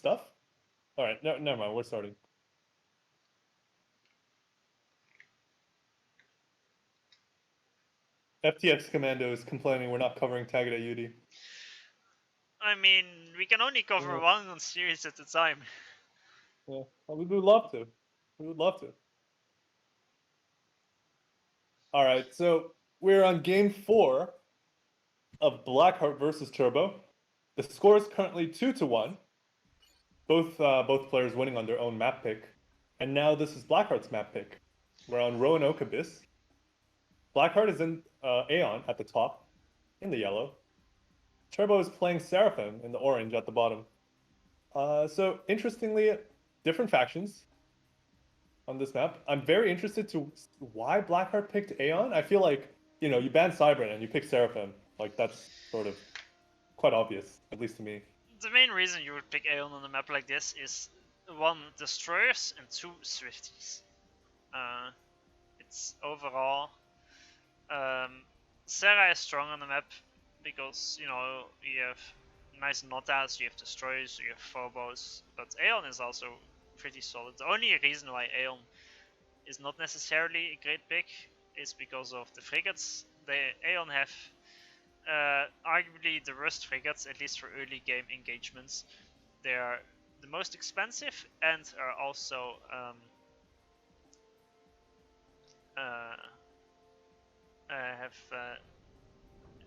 stuff. All right, no, never mind. We're starting. FTX Commando is complaining we're not covering Tagada UD. I mean, we can only cover one series at a time. Yeah, well, we would love to. We would love to. All right, so we're on game 4 of Blackheart versus Turbo. The score is currently 2-1. Both players winning on their own map pick. And now this is Blackheart's map pick. We're on Roanoke Abyss. Blackheart is in Aeon at the top, in the yellow. Turbo is playing Seraphim in the orange at the bottom. So interestingly, different factions on this map. I'm very interested to why Blackheart picked Aeon. I feel like, you ban Cybran and you pick Seraphim. Like, that's sort of quite obvious, at least to me. The main reason you would pick Aeon on a map like this is 1, destroyers, and 2, Swifties. It's overall... Serra is strong on the map because, you have nice Notas, you have destroyers, you have Phobos, but Aeon is also pretty solid. The only reason why Aeon is not necessarily a great pick is because of the frigates. Aeon have arguably the worst frigates, at least for early game engagements. They are the most expensive and are also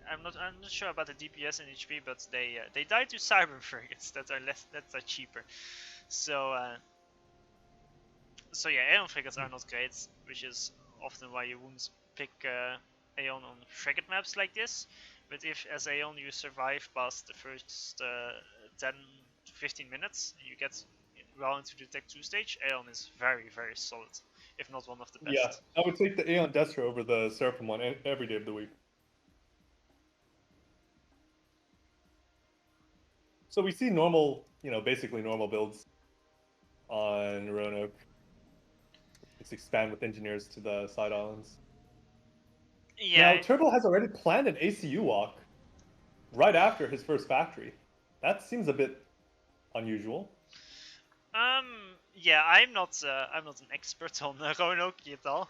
I'm not sure about the DPS and HP, but they die to cyber frigates that are cheaper. So yeah, Aeon frigates are not great, which is often why you wouldn't pick Aeon on frigate maps like this. But if as Aeon you survive past the first 10 to 15 minutes, you get well into the Tech 2 stage, Aeon is very, very solid, if not one of the best. Yeah, I would take the Aeon Destro over the Seraphim one every day of the week. So we see normal, basically normal builds on Roanoke. Let's expand with engineers to the side islands. Yeah. Now, Turbo has already planned an ACU walk right after his first factory. That seems a bit unusual. Yeah, I'm not an expert on Roanoke at all,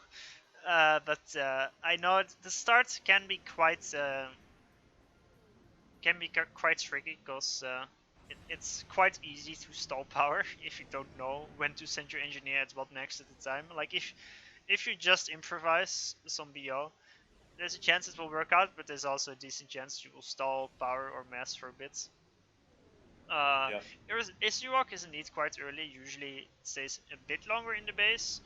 but I know the start can be quite tricky because it's quite easy to stall power if you don't know when to send your engineer at what next at the time. Like if you just improvise some BO, there's a chance it will work out, but there's also a decent chance you will stall power or mass for a bit. Yeah. Isruok is indeed quite early, usually it stays a bit longer in the base,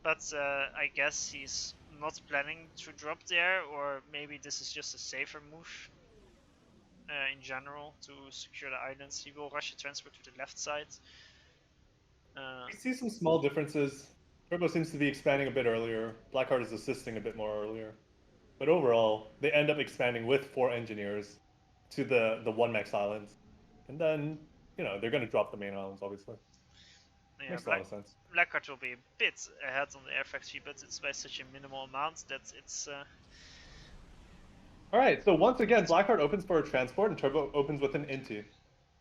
but I guess he's not planning to drop there, or maybe this is just a safer move in general to secure the islands. He will rush a transport to the left side. We see some small differences. Turbo seems to be expanding a bit earlier. Blackheart is assisting a bit more earlier. But overall, they end up expanding with 4 engineers to the 1-max islands. And then, they're going to drop the main islands, obviously. Yeah, Makes a lot of sense. Blackheart will be a bit ahead on the air factory, but it's by such a minimal amount that it's... Alright, so once again, Blackheart opens for a transport and Turbo opens with an Inti.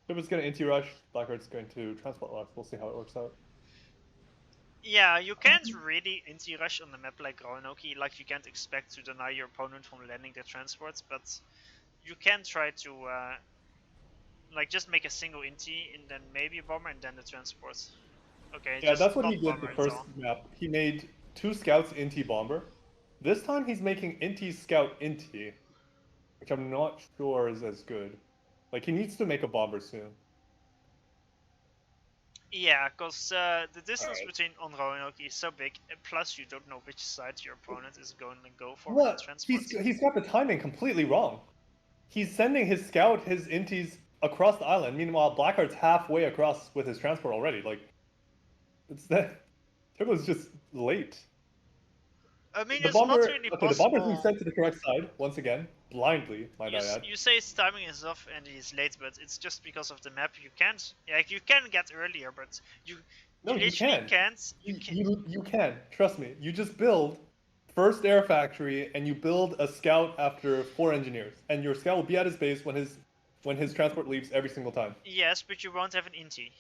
Turbo's going to Inti rush, Blackheart's going to transport rush. We'll see how it works out. Yeah, you can't really Inti rush on a map like Roanoke. Like, you can't expect to deny your opponent from landing their transports, but you can try to like just make a single Inti and then maybe a bomber and then the transports. Okay, Yeah, just that's what not he did bomber the at first all. map. He made 2 scouts Inti bomber. This time he's making Inti scout Inti, which I'm not sure is as good. Like, he needs to make a bomber soon. Yeah, because the distance between on Roanoke is so big, and plus you don't know which side your opponent is going to go for with the transports. He's got the timing completely wrong. He's sending his scout, his Intis, across the island. Meanwhile, Blackheart's halfway across with his transport already. Like, it's that... Turbo's just late. I mean, The it's not bomber... really Okay, the possible. bomber's being sent to the correct side, once again. Blindly, might I add. You say his timing is off and he's late, but it's just because of the map. You can't... Like, you can get earlier, but you literally can't. You can. Trust me. You just build first air factory and you build a scout after 4 engineers. And your scout will be at his base when his when his transport leaves every single time. Yes, but you won't have an Inti.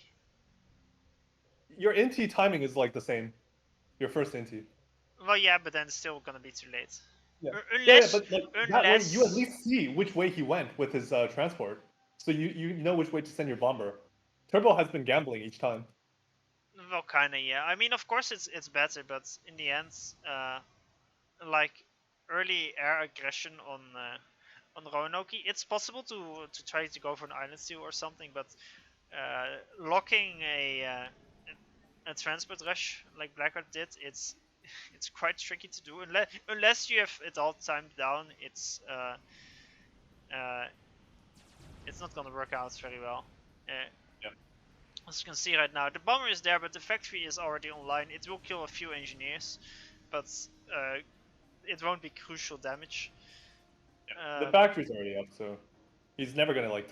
Your NT timing is like the same. Your first NT. Well, yeah, but then it's still gonna be too late. Yeah. Yeah, Unless, but like that way you at unless, least see which way he went with his transport, so you know which way to send your bomber. Turbo has been gambling each time. well, kinda, yeah. I mean, of course it's better, but in the end, like early air aggression on Roanoke, it's possible to try to go for an island steal or something, but locking a transport rush like Blackheart did, it's quite tricky to do unless you have it all timed down. Uh, it's not gonna work out very well. Uh, Yeah. as you can see right now, the bomber is there, but the factory is already online. It will kill a few engineers, but it won't be crucial damage. The factory's already up, so he's never gonna like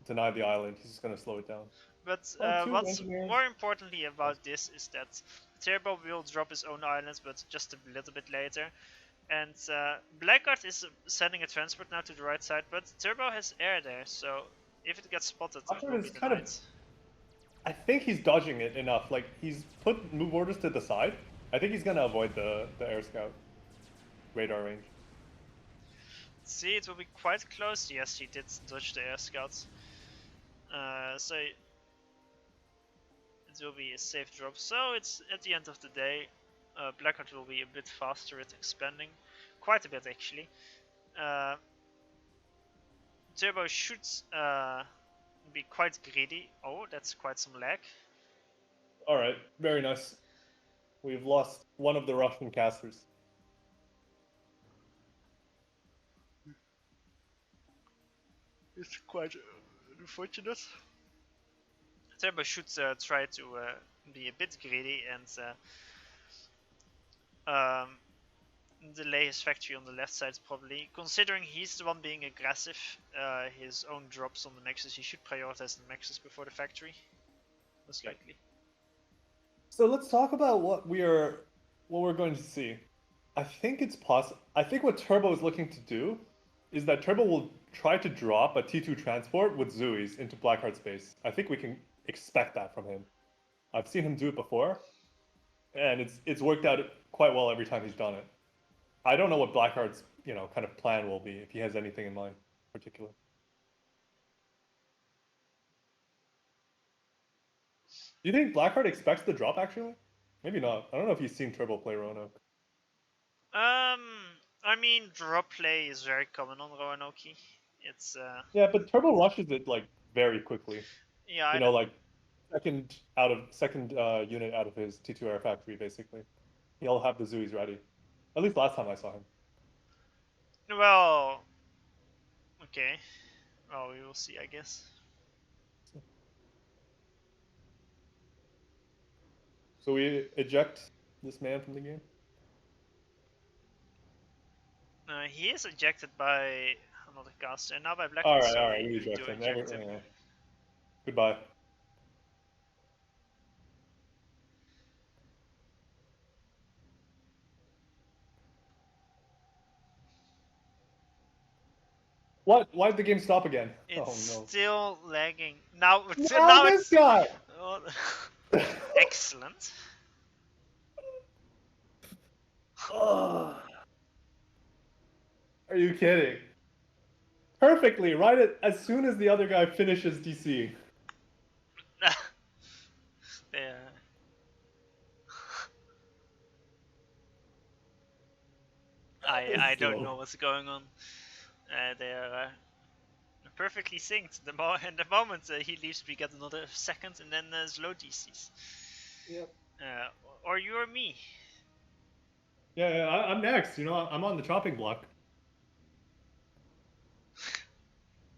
deny the island. He's just gonna slow it down. But Oh, two what's engineers. more importantly about this is that Turbo will drop his own islands, but just a little bit later. And Blackheart is sending a transport now to the right side, but Turbo has air there, so if it gets spotted, it Blackheart will be is kind of. denied. I think he's dodging it enough. Like he's put move orders to the side. I think he's gonna avoid the air scout radar range. See, it will be quite close. Yes, he did dodge the air scouts. So it will be a safe drop. So it's at the end of the day, Blackheart will be a bit faster at expanding, quite a bit actually. Turbo should be quite greedy. Oh, that's quite some lag. All right, very nice. We've lost one of the Russian casters. It's quite unfortunate. Turbo should try to be a bit greedy and delay his factory on the left side probably. Considering he's the one being aggressive, his own drops on the Nexus, he should prioritize the Nexus before the factory, most likely. So let's talk about what we're going to see. I think it's possible. I think what Turbo is looking to do is that Turbo will try to drop a T2 transport with Zuis into Blackheart space. I think we can expect that from him. I've seen him do it before, and it's worked out quite well every time he's done it. I don't know what Blackheart's kind of plan will be if he has anything in mind in particular. Do you think Blackheart expects the drop actually? Maybe not. I don't know if he's seen Turbo play Roanoke. I mean, drop play is very common on Roanoke. It's Yeah, but Turbo rushes it like very quickly. yeah, You know, like second unit out of his T2 air factory basically. He'll have the Zuis ready. At least last time I saw him. well, okay. Well, we will see, I guess. So we eject this man from the game. He is ejected by another caster, and now by Blackheart. All right, we eject do him. eject him. Yeah. Goodbye. What? Why'd the game stop again? It's Oh no. still lagging. Now, Now this it's guy! oh, excellent. Oh. Are you kidding? Perfectly, right as soon as the other guy finishes DC. Yeah. I don't know what's going on. They're perfectly synced. The moment he leaves, we get another second, and then slow DCs. Yep. Or you or me. Yeah, I'm next. I'm on the chopping block.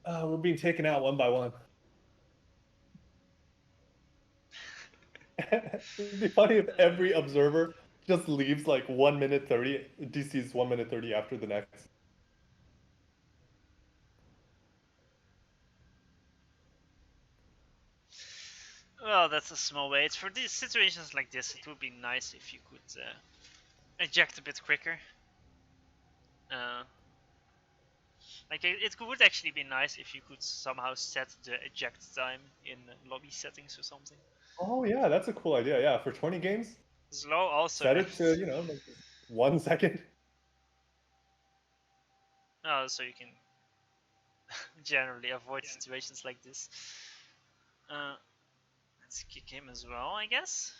We're being taken out one by one. It'd be funny if every observer just leaves like 1 minute 30, DC's 1 minute 30 after the next. Well, that's a small wait. For these situations like this, it would be nice if you could eject a bit quicker. Like it would actually be nice if you could somehow set the eject time in lobby settings or something. Oh yeah, that's a cool idea. Yeah, for 20 games, Slow also. set it to, like 1 second. Oh, so you can generally avoid situations like this. Let's kick him as well, I guess.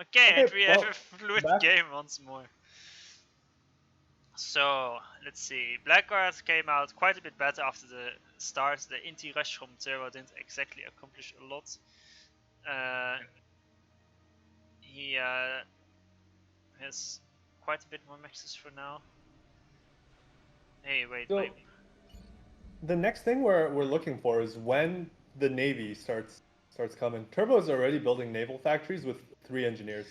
Okay, and Okay, we have a well, fluid back. game once more. So, let's see. Blackheart came out quite a bit better after the start. The inti rush from Turbo didn't exactly accomplish a lot. He has quite a bit more maxes for now. Hey, wait. So the next thing we're looking for is when the Navy starts coming. Turbo is already building naval factories with 3 engineers.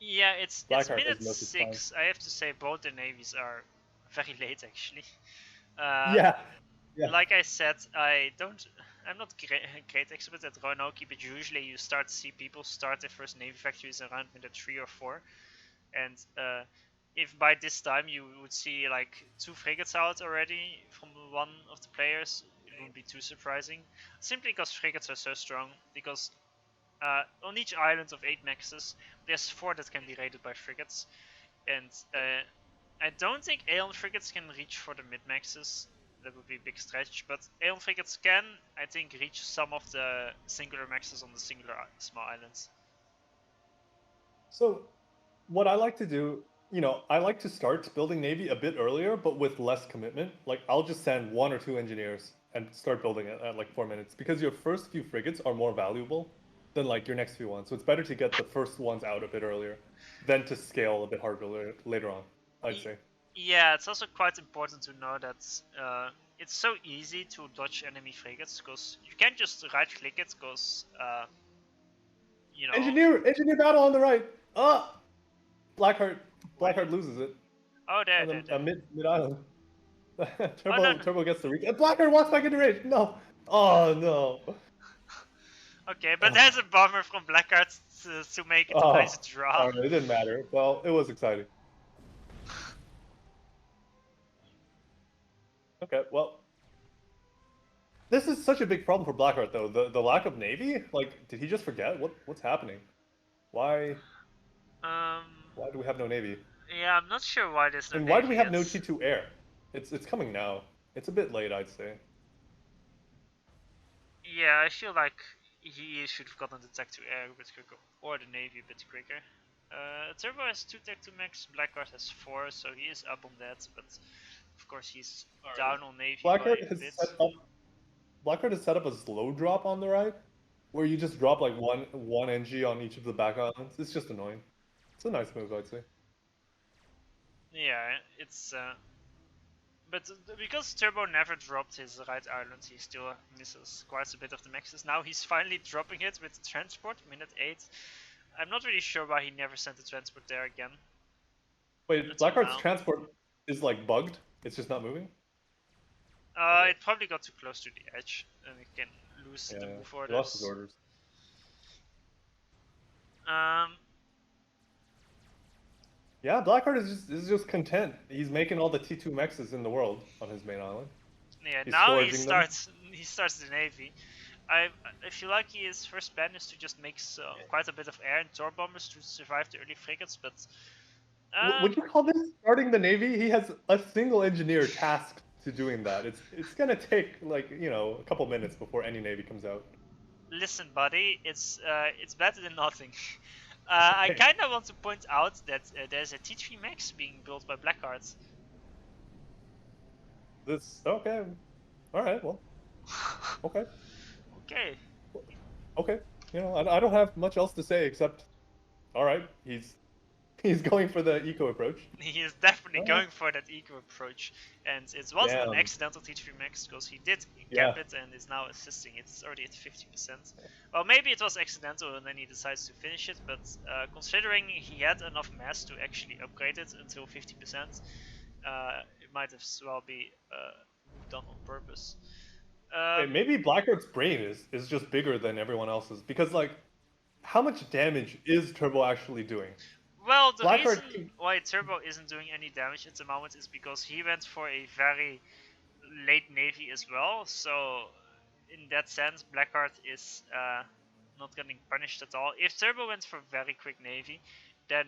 Yeah, it's Blackheart has minute no such plan. 6. I have to say both the navies are very late actually. Uh, Yeah, yeah. like I said, I'm not great expert at Roanoke, but usually you start to see people start their first navy factories around minute 3 or 4, and if by this time you would see like 2 frigates out already from one of the players, it wouldn't be too surprising. Simply because frigates are so strong. Because on each island of 8 maxes, there's 4 that can be raided by frigates, and I don't think Aeon frigates can reach for the mid maxes. That would be a big stretch, but Aeon frigates can, I think, reach some of the singular maxes on the singular small islands. So what I like to do, I like to start building Navy a bit earlier, but with less commitment. Like I'll just send 1 or 2 engineers and start building it at like 4 minutes because your first few frigates are more valuable than like your next few ones. So it's better to get the first ones out a bit earlier than to scale a bit harder later on, I'd say. Yeah, it's also quite important to know that it's so easy to dodge enemy frigates because you can't just right click it because you know. Engineer battle on the right. Ah, Blackheart Where? Blackheart loses it Oh, there, on there, the there. mid island. Oh no, no. Turbo gets the reach. And Blackheart walks back into range. No. Oh no. Okay, but there's a bomber from Blackheart to make it a Oh, nice draw. all right. It didn't matter. Well, it was exciting. Okay. Well, this is such a big problem for Blackheart, though. The lack of navy. Like, did he just forget? What's happening? Why Um, why do we have no navy? yeah, I'm not sure why there's no And why do we navy have yet. no T2 air? It's coming now. It's a bit late, I'd say. Yeah, I feel like he should have gotten the tech to air a bit quicker, or the navy a bit quicker. Turbo has 2 tech to max, Blackheart has 4, so he is up on that, but of course he's down on navy by Blackheart a has bit. set up Blackheart has set up a slow drop on the right, where you just drop like one NG on each of the back islands. It's just annoying. It's a nice move, I'd say. Yeah, it's but because Turbo never dropped his right island, he still misses quite a bit of the maxes. Now he's finally dropping it with transport, minute 8. I'm not really sure why he never sent the transport there again. Wait, Until Blackheart's now. transport is like bugged. It's just not moving. It probably got too close to the edge, and it can lose the Yeah, move he lost his orders. orders. Um, Yeah, Blackheart is just content. He's making all the T2 mexes in the world on his main island. yeah, He's now foraging them. he starts the navy. I feel like his first plan is to just make quite a bit of air and tor bombers to survive the early frigates, but Would you call this starting the navy? He has a single engineer tasked to doing that. It's gonna take like a couple minutes before any navy comes out. listen, buddy, it's better than nothing. I Okay. kind of want to point out that there's a T3 Max being built by Blackheart. This okay. All right. Well. Okay. Okay. Okay. I don't have much else to say except, all right. He's going for the eco approach. He is definitely All right. going for that eco approach, and it wasn't an Damn. accidental T3 Max because he did Yeah. cap it and is now assisting. It's already at 50%. Well, maybe it was accidental and then he decides to finish it, but considering he had enough mass to actually upgrade it until 50%, it might as well be done on purpose. Maybe Blackheart's brain is just bigger than everyone else's because like how much damage is Turbo actually doing? Well, the Blackheart reason why Turbo isn't doing any damage at the moment is because he went for a very late Navy as well, so in that sense, Blackheart is not getting punished at all. If Turbo went for very quick Navy, then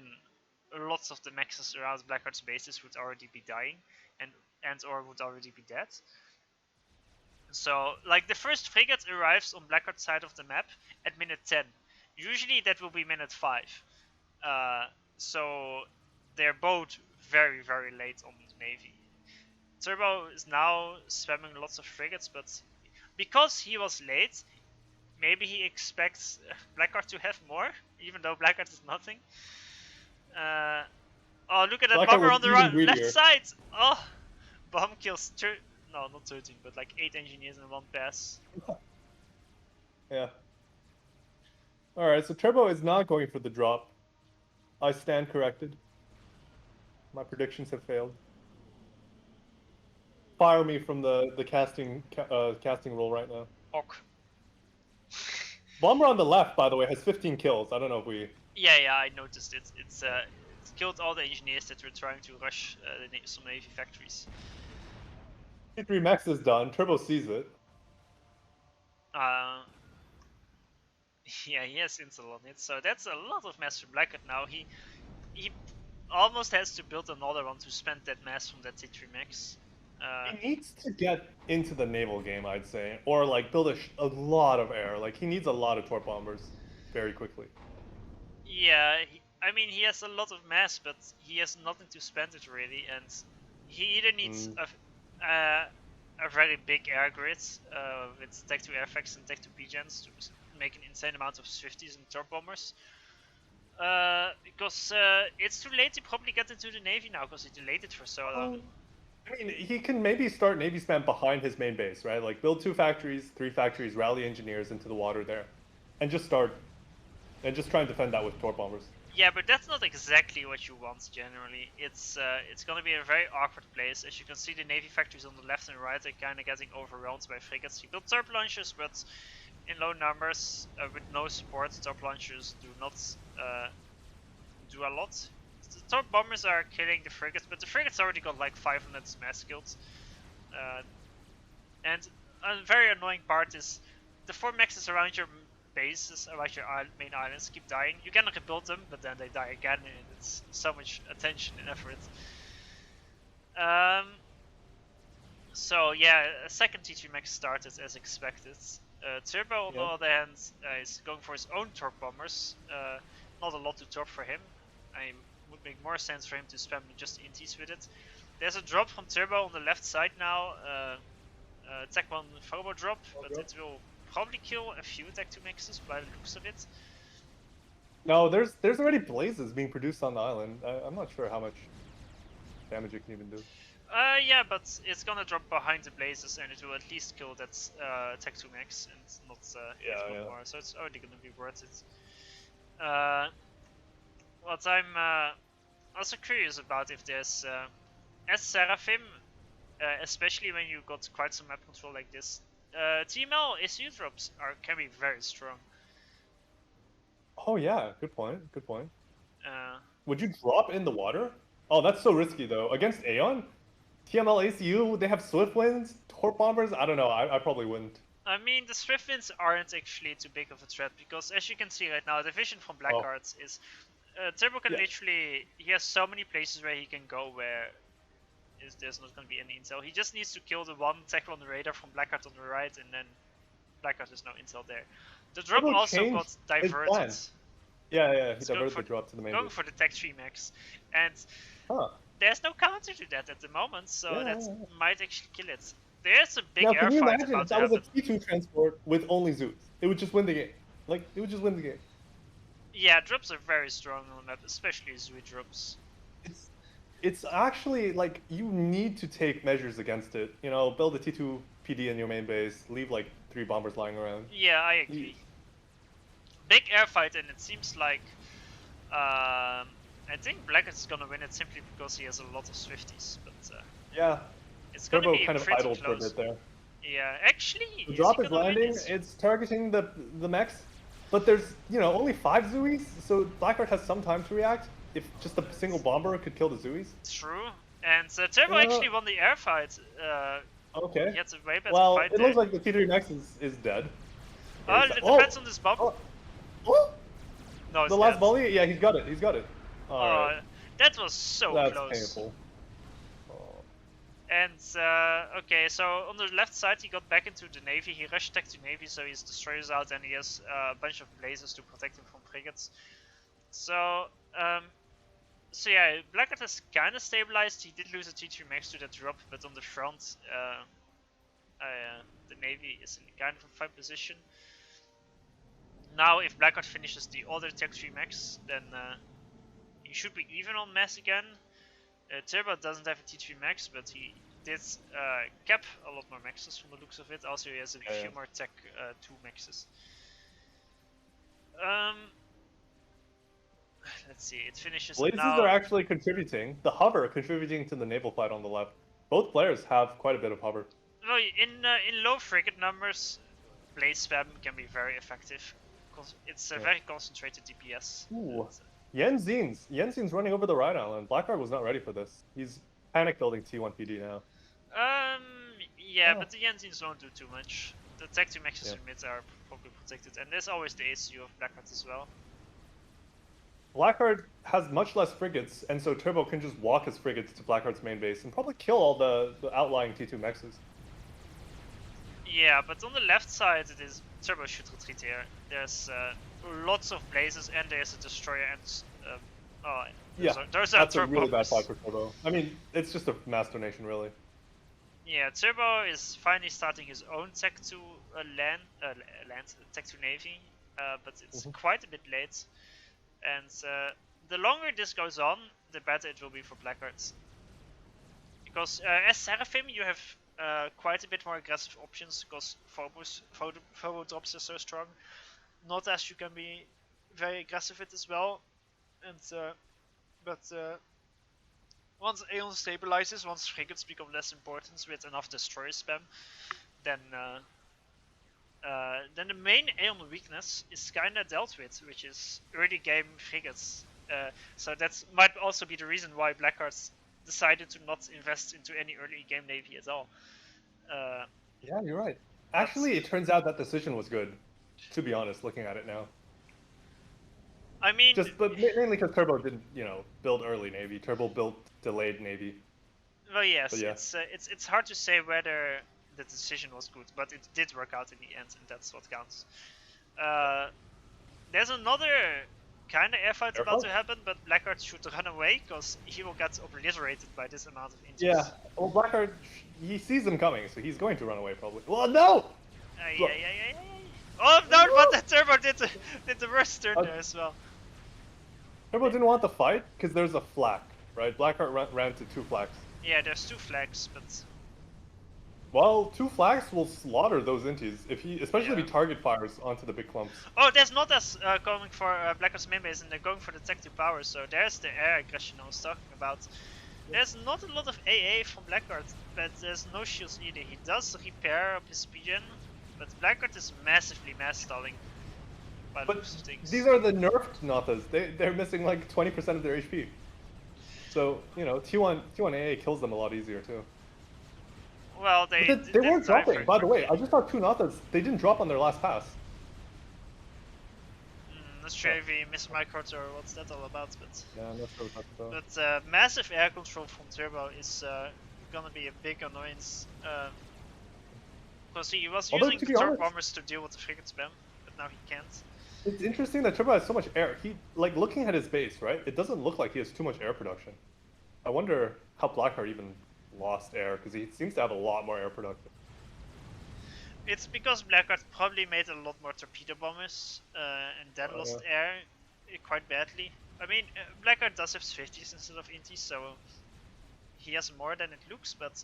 lots of the maxes around Blackheart's bases would already be dying, and or would already be dead. So, like, the first frigate arrives on Blackheart's side of the map at minute 10. Usually that will be minute 5. So they're both very, very late on the Navy. Turbo is now spamming lots of frigates, but because he was late, maybe he expects Blackheart to have more, even though Blackheart is nothing. Oh, look at that Blackheart bomber was on the even left greedier. side! Oh, bomb kills no, not 13, but like 8 engineers in one pass. Yeah. Alright, so Turbo is not going for the drop. I stand corrected. My predictions have failed. Fire me from the casting role right now. Ok. Bomber on the left, by the way, has 15 kills. I don't know if we... Yeah, I noticed it. It's killed all the engineers that were trying to rush some Navy factories. T3 Max is done. Turbo sees it. Yeah, he has Intel on it, so that's a lot of mass for Blackheart now. He almost has to build another one to spend that mass from that T3 Max. He needs to get into the naval game, I'd say, or like build a lot of air. Like he needs a lot of torp bombers very quickly. Yeah, I mean he has a lot of mass, but he has nothing to spend it really, and he either needs a very big air grid with Tech 2 airfacts and Tech 2 PGens to make an insane amount of Swifties and torp bombers. Because it's too late to probably get into the Navy now, because he delayed it for so long. I mean, he can maybe start Navy spam behind his main base, right? Like build 2 factories, 3 factories, rally engineers into the water there, and just start, and just try and defend that with torp bombers. Yeah, but that's not exactly what you want generally. It's gonna be a very awkward place. As you can see, the Navy factories on the left and right are kind of getting overwhelmed by frigates. He built torp launchers, but in low numbers with no support. Torp launchers do not do a lot. The torp bombers are killing the frigates, but the frigates already got like 500 mass kills. And a very annoying part is the 4 maxes around your bases, around your main islands, keep dying. You can rebuild them, but then they die again, and it's so much attention and effort. So yeah, a second T3 max started as expected. Turbo, on the other hand, is going for his own torp bombers. Not a lot to torp for him. It would make more sense for him to spam just inties with it. There's a drop from Turbo on the left side now. Tech 1 Phobo drop, but it will probably kill a few Tech 2 maxes by the looks of it. No, there's already blazes being produced on the island. I'm not sure how much damage it can even do. Yeah, but it's gonna drop behind the blazes, and it will at least kill that Tech 2 max, and not more. So it's already gonna be worth it. What I'm also curious about if there's as Seraphim, especially when you got quite some map control like this, TML SU drops can be very strong. Oh yeah, good point. Good point. Would you drop in the water? Oh, that's so risky though. Against Aeon, TML ACU, they have Swift Winds, torp bombers. I don't know. I probably wouldn't. I mean, the Swift Winds aren't actually too big of a threat, because as you can see right now, the vision from Blackheart is Turbo can literally, he has so many places where he can go where there's not going to be any intel. He just needs to kill the one Tech 1 radar from Blackheart on the right, and then Blackheart is no intel there. The drop Turbo also got diverted. Yeah, he diverted the drop to the main going base. for the Tech 3 max, and there's no counter to that at the moment, so that might actually kill it. There's a big air fight about that was a T2 transport with only Zoots. It would just win the game. Like, it would just win the game. Yeah, drops are very strong on the map, especially Zoot drops. It's actually, like, you need to take measures against it. You know, build a T2 PD in your main base, leave, like, 3 bombers lying around. Yeah, I agree. Big air fight, and it seems like I think Blackheart is gonna win it simply because he has a lot of Swifties, but yeah, it's gonna Turbo be kind of pretty idled close. for a bit there. Yeah, actually, The drop is landing. It's targeting the mechs. But there's, you know, only 5 Zooies, so Blackheart has some time to react. If just a single bomber could kill the Zooies. True. And Turbo actually won the air fight. Okay. He had a way better Well, fight it there. looks like the T3 Max is dead. Oh, it depends on this bomb. Oh! No, The last volley? Yeah, he's got it. He's got it. Alright. That was so That's close. painful. And, okay, so on the left side he got back into the Navy, he rushed tech to Navy, so his destroyers out and he has a bunch of lasers to protect him from frigates. So, yeah, Blackheart has kind of stabilized, he did lose a T3 Max to that drop, but on the front, the Navy is in kind of a fine position. Now, if Blackheart finishes the other Tech 3 Max, then he should be even on mass again. Turbo doesn't have a T3 Max, but he did cap a lot more maxes from the looks of it. Also, he has a few more Tech 2 Maxes. Let's see, it finishes Blazes now. are actually contributing. The hover contributing to the naval fight on the left. Both players have quite a bit of hover. Well, in low frigate numbers, Blaze spam can be very effective. Because it's a very concentrated DPS. Ooh. Yenzin's running over the right island. Blackheart was not ready for this. He's panic building T1 PD now. Yeah, but the Yenzins won't do too much. The Tech 2 Maxes in mid are probably protected, and there's always the ACU of Blackheart as well. Blackheart has much less frigates, and so Turbo can just walk his frigates to Blackheart's main base and probably kill all the outlying T2 Maxes. Yeah, but on the left side, it is Turbo should retreat here. There's lots of blazes, and there's a destroyer, and those are that's Turbo a really bad bombers. fight for Turbo. I mean, it's just a mass donation, really. Yeah, Turbo is finally starting his own Tech 2 Tech 2 Navy, but it's quite a bit late. And the longer this goes on, the better it will be for Blackheart. Because as Seraphim, you have quite a bit more aggressive options, because Phobo drops are so strong. Not as you can be very aggressive with as well. And once Aeon stabilizes, once frigates become less important with enough destroyer spam, then the main Aeon weakness is kinda dealt with, which is early game frigates. So that might also be the reason why Blackheart decided to not invest into any early game navy at all. Yeah, you're right. Actually, it turns out that decision was good, to be honest, looking at it now. I mean, but mainly because Turbo didn't, build early navy. Turbo built delayed navy. Well, yes, it's hard to say whether the decision was good, but it did work out in the end, and that's what counts. There's another kind of airfight about to happen, but Blackheart should run away, because he will get obliterated by this amount of inches. Yeah, well, Blackheart, he sees them coming, so he's going to run away, probably. Well, no! Yeah. Oh, no, but the Turbo did the worst turn there as well. Turbo didn't want the fight, because there's a flak, right? Blackheart ran to 2 flaks. Yeah, there's 2 flags, but... Well, 2 flags will slaughter those inties, especially if he target fires onto the big clumps. Oh, there's not as going for Blackheart's main base, and they're going for the Tech 2 power, so there's the air aggression I was talking about. There's not a lot of AA from Blackheart, but there's no shields either. He does repair up his speed gen, but Blackheart is massively mass stalling. But these are the nerfed Nathas. They're missing like 20% of their HP. So, T1 AA kills them a lot easier too. Well, they weren't dropping, by the way. I just saw 2 Nathas. They didn't drop on their last pass. Not sure if he missed micros or what's that all about, but... Yeah, I'm not sure what that's about. But massive air control from Turbo is gonna be a big annoyance. Because he was using the turret bombers to deal with the frigate spam, but now he can't. It's interesting that Turbo has so much air. Looking at his base, right? It doesn't look like he has too much air production. I wonder how Blackheart even lost air, because he seems to have a lot more air production. It's because Blackheart probably made a lot more torpedo bombers, and then lost air quite badly. I mean, Blackheart does have 50s instead of inties, so he has more than it looks, but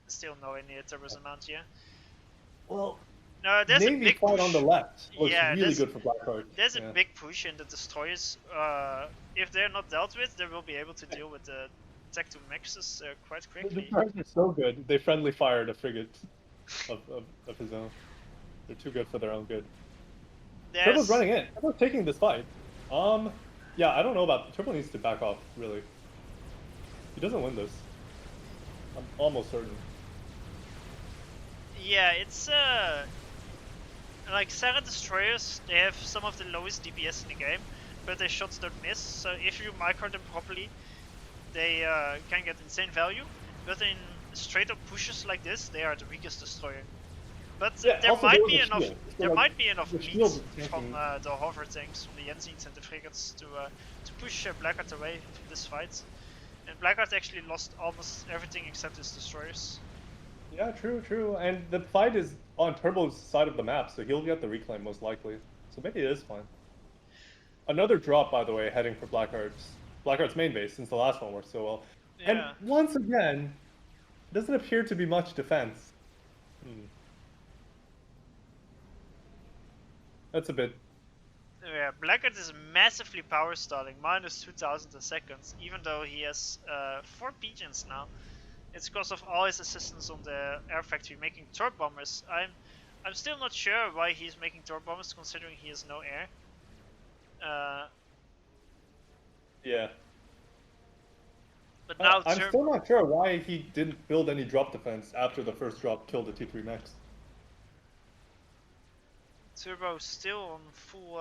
still nowhere near Turbo's amount here. Well, no, there's Navy a big fight push on the left looks really good for Blackheart. There's a big push in the destroyers. If they're not dealt with, they will be able to deal with the Tech 2 Maxes quite quickly. The destroyers are so good. They friendly fired a frigate of his own. They're too good for their own good. Turbo's running in. Turbo's taking this fight. Yeah, I don't know about Turbo needs to back off, really. He doesn't win this. I'm almost certain. Yeah, it's like Sarah Destroyers, they have some of the lowest DPS in the game, but their shots don't miss, so if you micro them properly, they can get insane value, but in straight up pushes like this, they are the weakest destroyer. But Yeah, there also might was be a enough. shield. So, There like, might be enough the meat shield is from tanking. the hover tanks, from the Jensins and the frigates to push Blackheart away from this fight. And Blackheart actually lost almost everything except his destroyers. Yeah, true. And the fight is on Turbo's side of the map, so he'll get the reclaim most likely. So maybe it is fine. Another drop, by the way, heading for Blackheart's main base, since the last one worked so well. And Yeah. once again, doesn't appear to be much defense. That's a bit. Yeah, Blackheart is massively power stalling, minus 2000 a second, even though he has 4 pigeons now. It's because of all his assistance on the air factory making turret bombers. I'm still not sure why he's making turret bombers considering he has no air. Yeah. But now I'm still not sure why he didn't build any drop defense after the first drop killed the T3 Max. Turbo still on full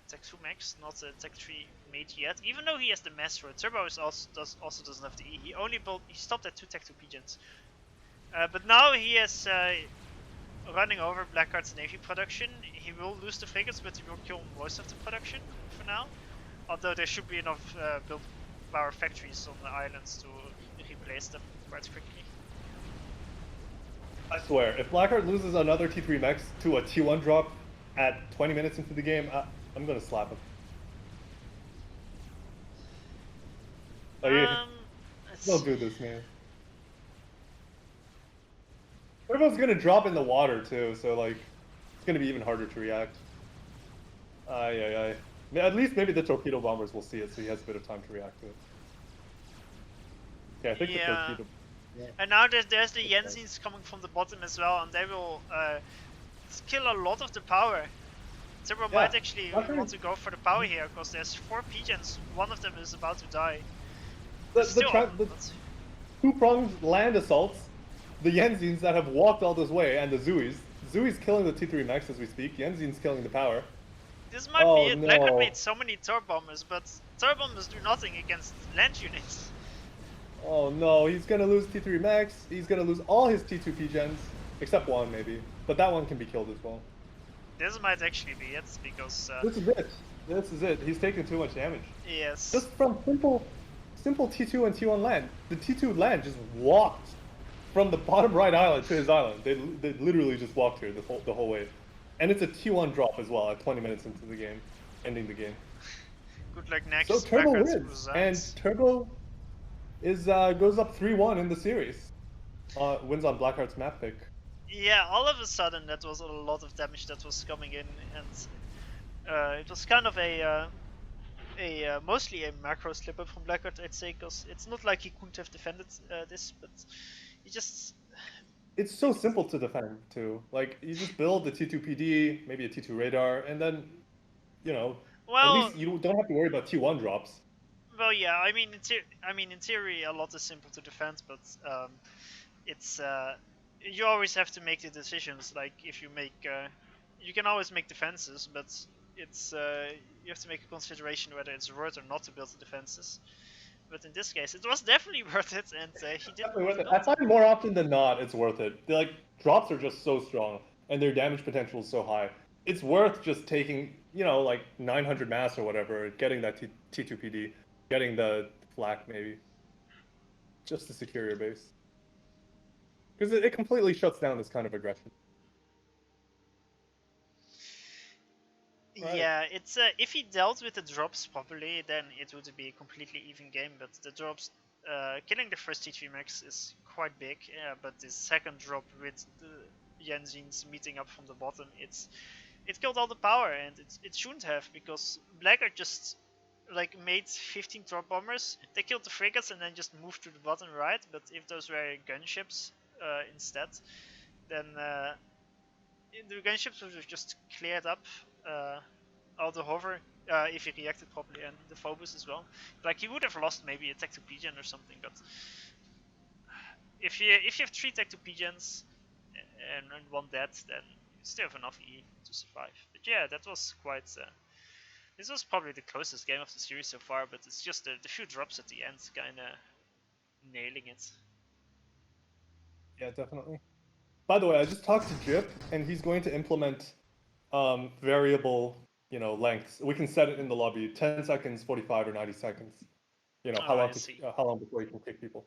Tech 2 max, not a Tech 3 mage yet. Even though he has the master, Turbo is also doesn't have the E. He stopped at 2 Tech 2 pigeons. But now he is running over Blackheart's navy production. He will lose the frigates, but he will kill most of the production for now. Although there should be enough build power factories on the islands to replace them quite quickly. I swear, if Blackheart loses another T3 Max to a T1 drop at 20 minutes into the game, I'm gonna slap him. Don't do this, man. Turbo's gonna drop in the water too, so like, it's gonna be even harder to react. Ay. At least maybe the torpedo bombers will see it, so he has a bit of time to react to it. Okay, I think the torpedo. Yeah. And now there's the Jensins coming from the bottom as well, and they will kill a lot of the power. Turbo might actually want to go for the power here, because there's 4 pigeons, one of them is about to die. The two-pronged land assaults, the Jensins that have walked all this way, and the Zuis. Zui's killing the T3 Max as we speak, Jensin's killing the power. This might be it. No. Blackheart made so many turbo bombers, but turbo bombers do nothing against land units. Oh no, he's gonna lose T3 Max, he's gonna lose all his T2 P-gens, except one maybe, but that one can be killed as well. This might actually be it, because... This is it, he's taking too much damage. Yes. Just from simple T2 and T1 land. The T2 land just walked from the bottom right island to his island. They literally just walked here the whole way. And it's a T1 drop as well at 20 minutes into the game, ending the game. Good luck next. So Turbo wins, and Turbo is goes up 3-1 in the series. Wins on Blackheart's map pick. Yeah, all of a sudden that was a lot of damage that was coming in, and it was kind of mostly a macro slip up from Blackheart, I'd say, because it's not like he couldn't have defended this, but he just... It's so simple to defend too. Like, you just build the T2 PD, maybe a T2 radar, and then, you know, at least you don't have to worry about T1 drops. Well, yeah, I mean, in theory, a lot is simple to defend, but it's you always have to make the decisions. Like, if you make, you can always make defenses, but it's you have to make a consideration whether it's worth or not to build the defenses. But in this case, it was definitely worth it, and he did. Worth it. I find more often than not, it's worth it. Like, drops are just so strong, and their damage potential is so high. It's worth just taking, you know, like 900 mass or whatever, getting that T2 PD, getting the flak maybe, just to secure your base. Because it completely shuts down this kind of aggression. Yeah, it's if he dealt with the drops properly, then it would be a completely even game. But the drops, killing the first T3 Max is quite big. But the second drop with the Jensins meeting up from the bottom, it killed all the power, and it shouldn't have, because Blackheart just like made 15 drop bombers. They killed the frigates and then just moved to the bottom right. But if those were gunships instead, then the gunships would have just cleared up auto hover if he reacted properly, and the Phobos as well. Like, he would have lost maybe a tech to P-Gen or something, but if you have 3 tech to P-Gens and 1 dead, then you still have enough E to survive. But yeah, that was quite... this was probably the closest game of the series so far, but it's just the few drops at the end kind of nailing it. Yeah, definitely. By the way, I just talked to Jip, and he's going to implement variable, lengths. We can set it in the lobby: 10 seconds, 45, or 90 seconds. Oh, I see. How long before you can kick people.